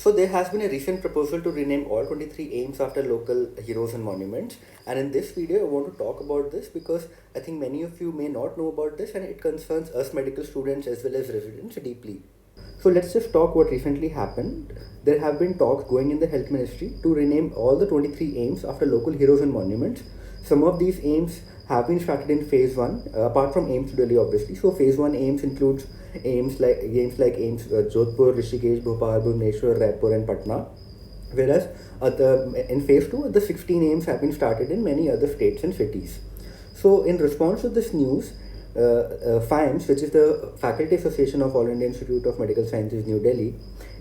So there has been a recent proposal to rename all 23 AIIMS after local heroes and monuments. And in this video, I want to talk about this because I think many of you may not know about this and it concerns us medical students as well as residents deeply. So let's just talk what recently happened. There have been talks going in the health ministry to rename all the 23 AIIMS after local heroes and monuments. Some of these AIIMS have been started in phase 1, apart from AIIMS Delhi obviously. So phase 1 AIIMS includes AIIMS like AIIMS Jodhpur, Rishikesh, Bhopal, Bhubaneswar, Raipur and Patna. Whereas in phase 2, the 16 AIIMS have been started in many other states and cities. So in response to this news, FAIMS, which is the Faculty Association of All India Institute of Medical Sciences, New Delhi,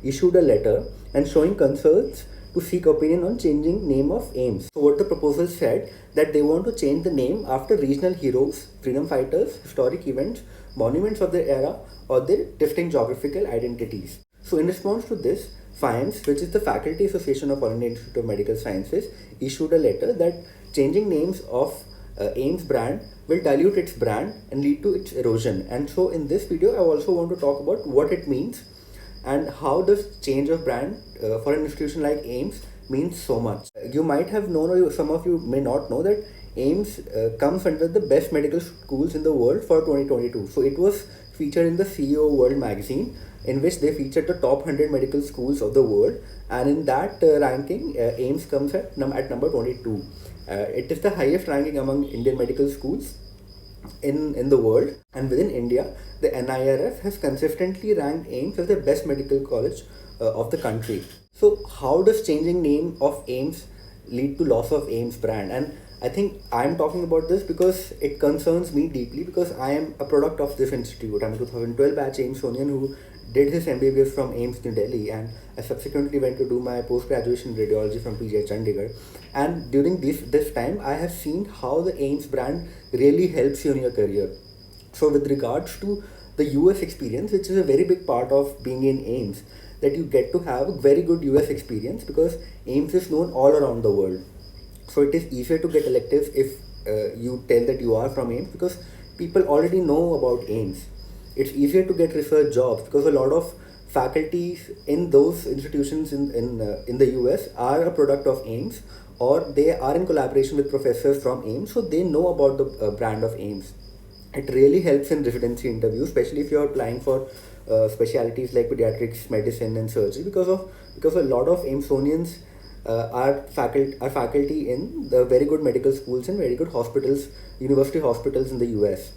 issued a letter and showing concerns to seek opinion on changing name of AIIMS. So what the proposal said, that they want to change the name after regional heroes, freedom fighters, historic events, monuments of their era, or their distinct geographical identities. So in response to this, FAIMS, which is the Faculty Association of All India Institute of Medical Sciences, issued a letter that changing names of AIIMS brand will dilute its brand and lead to its erosion. And so in this video, I also want to talk about what it means and how does change of brand for an institution like AIIMS means so much. You might have known, or some of you may not know, that AIIMS comes under the best medical schools in the world for 2022. So it was featured in the CEO World magazine, in which they featured the top 100 medical schools of the world, and in that ranking, AIIMS comes at number 22. It is the highest ranking among Indian medical schools in the world, and within India, the NIRF has consistently ranked AIIMS as the best medical college of the country. So how does changing name of AIIMS lead to loss of AIIMS brand? And I think I'm talking about this because it concerns me deeply, because I am a product of this institute. I'm a 2012 batch AIIMS Sonian who did his MBBS from AIIMS New Delhi, and I subsequently went to do my post-graduation radiology from PGI Chandigarh. And during this time, I have seen how the AIIMS brand really helps you in your career. So with regards to the US experience, which is a very big part of being in AIIMS, that you get to have a very good US experience because AIIMS is known all around the world. So it is easier to get electives if you tell that you are from AIIMS, because people already know about AIIMS. It's easier to get research jobs because a lot of faculties in those institutions in the US are a product of AIIMS, or they are in collaboration with professors from AIIMS, so they know about the brand of AIIMS. It really helps in residency interviews, especially if you're applying for specialities like pediatrics, medicine and surgery, because a lot of AIIMSonians are faculty in the very good medical schools and very good hospitals, university hospitals in the US.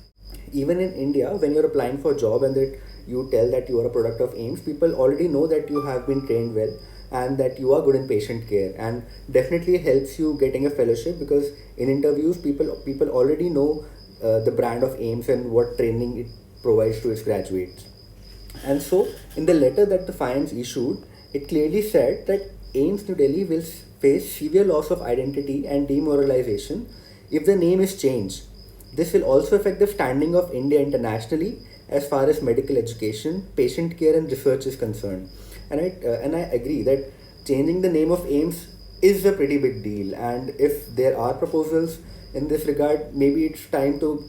Even in India, when you're applying for a job and that you tell that you are a product of AIIMS, people already know that you have been trained well and that you are good in patient care, and definitely helps you getting a fellowship, because in interviews people already know the brand of AIIMS and what training it provides to its graduates. And so in the letter that the FAIMS issued, it clearly said that AIIMS New Delhi will face severe loss of identity and demoralization if the name is changed. This will also affect the standing of India internationally as far as medical education, patient care and research is concerned. And I agree that changing the name of AIIMS is a pretty big deal, and if there are proposals in this regard, maybe it's time to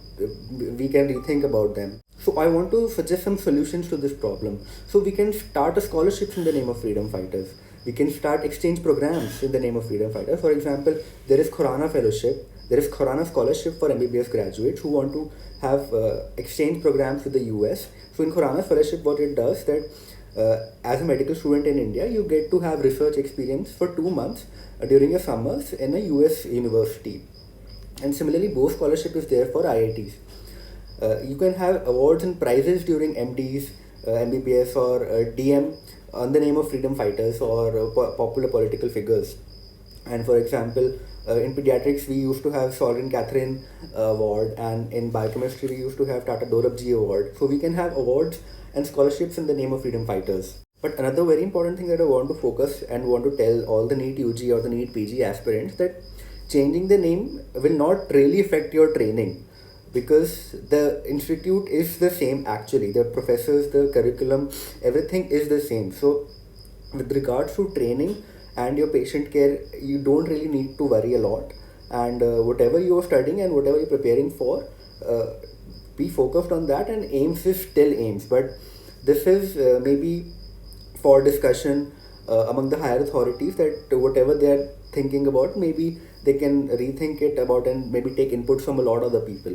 we can rethink about them. So I want to suggest some solutions to this problem. So we can start a scholarships in the name of freedom fighters. We can start exchange programs in the name of freedom fighters. For example, there is Khurana Fellowship, there is Khurana Scholarship for MBBS graduates who want to have exchange programs with the US. So in Khurana Fellowship, what it does that as a medical student in India, you get to have research experience for 2 months during your summers in a US university. And similarly, Bose Scholarship is there for IITs. You can have awards and prizes during MDs, MBBS or DM on the name of freedom fighters or popular political figures. And for example, in pediatrics, we used to have Sovereign Catherine Award, and in biochemistry, we used to have Tata Dorabji Award. So we can have awards and scholarships in the name of freedom fighters. But another very important thing that I want to focus and want to tell all the NEET UG or the NEET PG aspirants, that changing the name will not really affect your training, because the institute is the same actually. The professors, the curriculum, everything is the same. So with regards to training and your patient care, you don't really need to worry a lot. And whatever you're studying and whatever you're preparing for, be focused on that, and AIIMS is still AIIMS. But this is maybe for discussion among the higher authorities, that whatever they are thinking about, maybe they can rethink it about and maybe take inputs from a lot of other people.